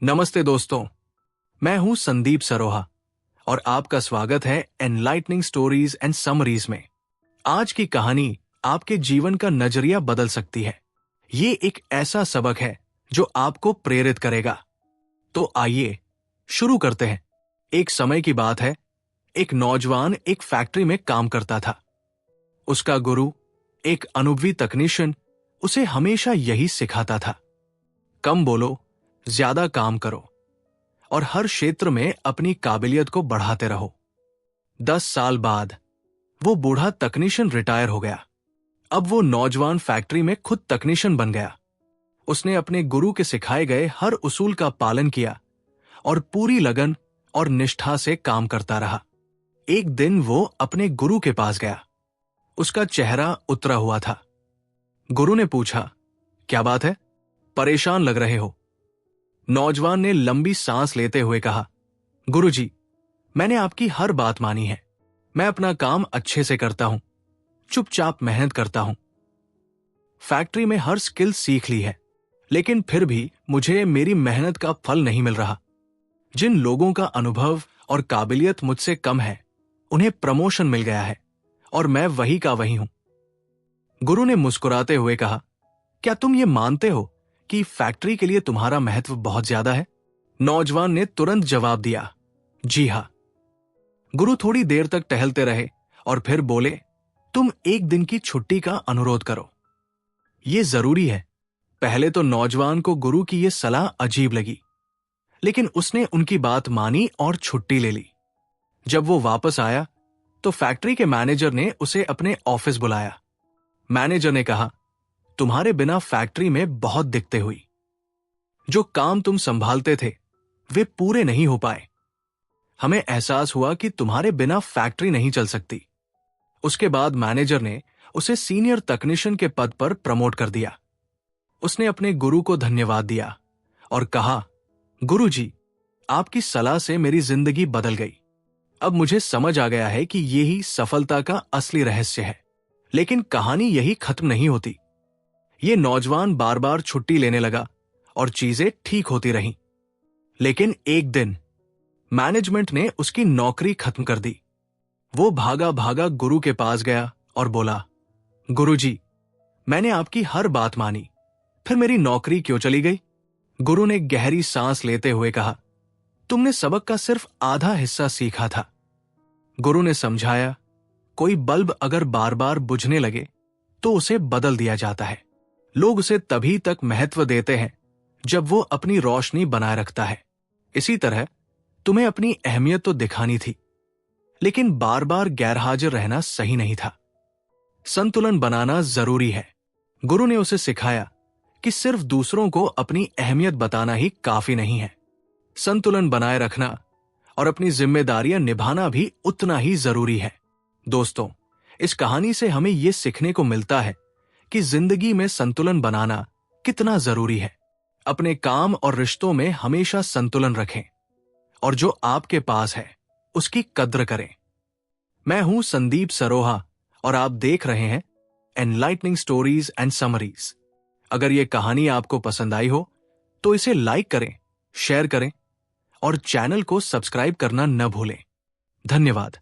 नमस्ते दोस्तों, मैं हूं संदीप सरोहा और आपका स्वागत है एनलाइटनिंग स्टोरीज एंड समरीज में। आज की कहानी आपके जीवन का नजरिया बदल सकती है। ये एक ऐसा सबक है जो आपको प्रेरित करेगा। तो आइए शुरू करते हैं। एक समय की बात है, एक नौजवान एक फैक्ट्री में काम करता था। उसका गुरु, एक अनुभवी तकनीशियन, उसे हमेशा यही सिखाता था, कम बोलो, ज्यादा काम करो और हर क्षेत्र में अपनी काबिलियत को बढ़ाते रहो। 10 साल बाद वो बूढ़ा तकनीशियन रिटायर हो गया। अब वो नौजवान फैक्ट्री में खुद तकनीशियन बन गया। उसने अपने गुरु के सिखाए गए हर उसूल का पालन किया और पूरी लगन और निष्ठा से काम करता रहा। एक दिन वो अपने गुरु के पास गया। उसका चेहरा उतरा हुआ था। गुरु ने पूछा, क्या बात है, परेशान लग रहे हो? नौजवान ने लंबी सांस लेते हुए कहा, गुरुजी, मैंने आपकी हर बात मानी है। मैं अपना काम अच्छे से करता हूं, चुपचाप मेहनत करता हूं। फैक्ट्री में हर स्किल सीख ली है, लेकिन फिर भी मुझे मेरी मेहनत का फल नहीं मिल रहा। जिन लोगों का अनुभव और काबिलियत मुझसे कम है, उन्हें प्रमोशन मिल गया है और मैं वही का वही हूं। गुरु ने मुस्कुराते हुए कहा, क्या तुम ये मानते हो कि फैक्ट्री के लिए तुम्हारा महत्व बहुत ज्यादा है? नौजवान ने तुरंत जवाब दिया, जी हां। गुरु थोड़ी देर तक टहलते रहे और फिर बोले, तुम एक दिन की छुट्टी का अनुरोध करो, ये जरूरी है। पहले तो नौजवान को गुरु की यह सलाह अजीब लगी, लेकिन उसने उनकी बात मानी और छुट्टी ले ली। जब वो वापस आया तो फैक्ट्री के मैनेजर ने उसे अपने ऑफिस बुलाया। मैनेजर ने कहा, तुम्हारे बिना फैक्ट्री में बहुत दिक्कतें हुई। जो काम तुम संभालते थे वे पूरे नहीं हो पाए। हमें एहसास हुआ कि तुम्हारे बिना फैक्ट्री नहीं चल सकती। उसके बाद मैनेजर ने उसे सीनियर तकनीशियन के पद पर प्रमोट कर दिया। उसने अपने गुरु को धन्यवाद दिया और कहा, गुरुजी, आपकी सलाह से मेरी जिंदगी बदल गई। अब मुझे समझ आ गया है कि यही सफलता का असली रहस्य है। लेकिन कहानी यही खत्म नहीं होती। ये नौजवान बार बार छुट्टी लेने लगा और चीजें ठीक होती रहीं। लेकिन एक दिन मैनेजमेंट ने उसकी नौकरी खत्म कर दी। वो भागा भागा गुरु के पास गया और बोला, गुरुजी, मैंने आपकी हर बात मानी, फिर मेरी नौकरी क्यों चली गई? गुरु ने गहरी सांस लेते हुए कहा, तुमने सबक का सिर्फ आधा हिस्सा सीखा था। गुरु ने समझाया, कोई बल्ब अगर बार बार बुझने लगे तो उसे बदल दिया जाता है। लोग उसे तभी तक महत्व देते हैं जब वो अपनी रोशनी बनाए रखता है। इसी तरह तुम्हें अपनी अहमियत तो दिखानी थी, लेकिन बार बार गैरहाजिर रहना सही नहीं था। संतुलन बनाना जरूरी है। गुरु ने उसे सिखाया कि सिर्फ दूसरों को अपनी अहमियत बताना ही काफी नहीं है। संतुलन बनाए रखना और अपनी जिम्मेदारियां निभाना भी उतना ही जरूरी है। दोस्तों, इस कहानी से हमें यह सीखने को मिलता है कि जिंदगी में संतुलन बनाना कितना जरूरी है। अपने काम और रिश्तों में हमेशा संतुलन रखें और जो आपके पास है उसकी कद्र करें। मैं हूं संदीप सरोहा और आप देख रहे हैं एनलाइटनिंग स्टोरीज एंड समरीज। अगर यह कहानी आपको पसंद आई हो तो इसे लाइक करें, शेयर करें और चैनल को सब्सक्राइब करना न भूलें। धन्यवाद।